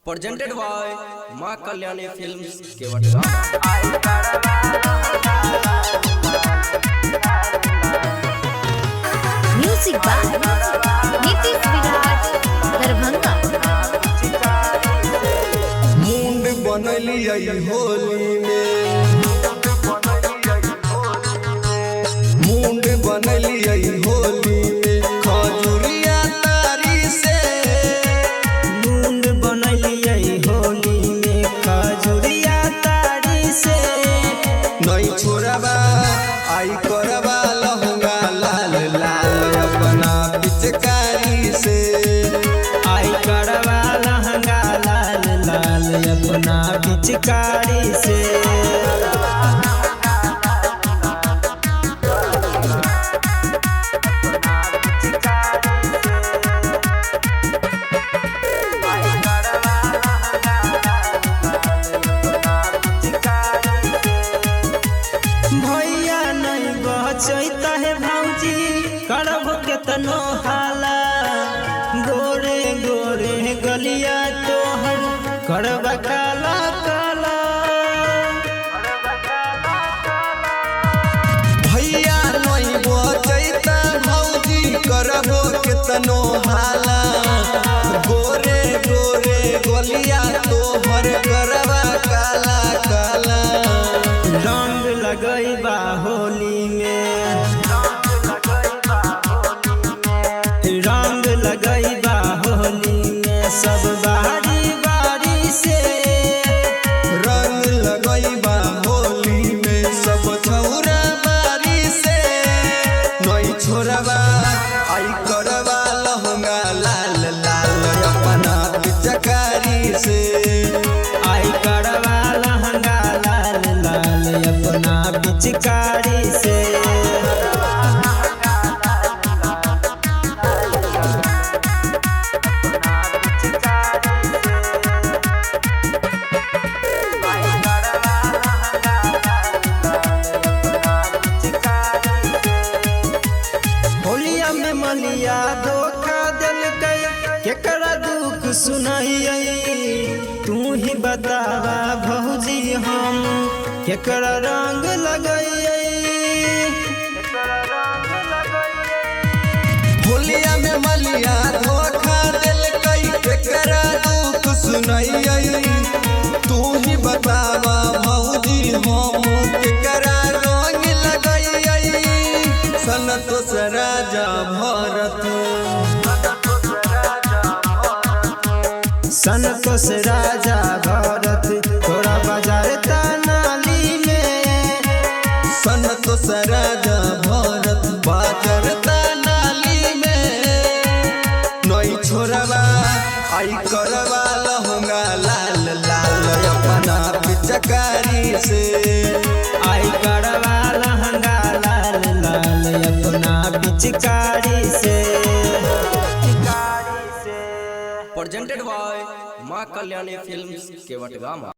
presented by माँ कल्याणी films केवटगांव। Music by Nitish विराट दरभंगा। मुंड बनलियै होली में, मुंड बनलियै होली में खजुरिया तारी से। मुंड बनलियै होली में खजुरिया तारी से। नहीं छोड़बा आई करबा लहंगा लाल लाल अपना पिचकारी से। आई करवा लहंगा लाल लाल अपना पिचकारी से। भैया नहीं बचैता है भौजी करब केतनो हाला। गोरे गोरे गलिया तोहर करब काला काला। भैया नहीं बचैता भौजी करबो केतनो हाला। गोरे गोरे गोलिया तोहर करबा काला काला। रंग लगैबा होली में, रंग लगैबा होली में सब बारी बारी से। रंग लगैबा होली में सब छौरा बारी से। नहीं छोड़बा आई करबा लहंगा लाल लाल अपना पिचकारी से। आई करवा लहंगा लाल लाल अपना पिचकारी से। होलिया में मलिया धोखा दिलकै केकरा दुख सुनाइयै। तू ही बतावा भौजी हम केकरा रंग लगैयै। होलिया में मलिया धोखा दिलकै केकरा दुख सुनैयै। तू ही बतावा भौजी हम केकरा रंग लगैयै। संतोष राजा भरत, संतोष राजा भरत तोरा बाजार तानाली में। संतोष राजा भरत बाजार तानाली में। नहीं छोड़बा आई करबा लहंगा लाल लाल अपना पिचकारी से। आई करवा लहंगा लाल लाल अपना पिचकारी से। presented by माँ कल्याणी फिल्म्स केवटगांव।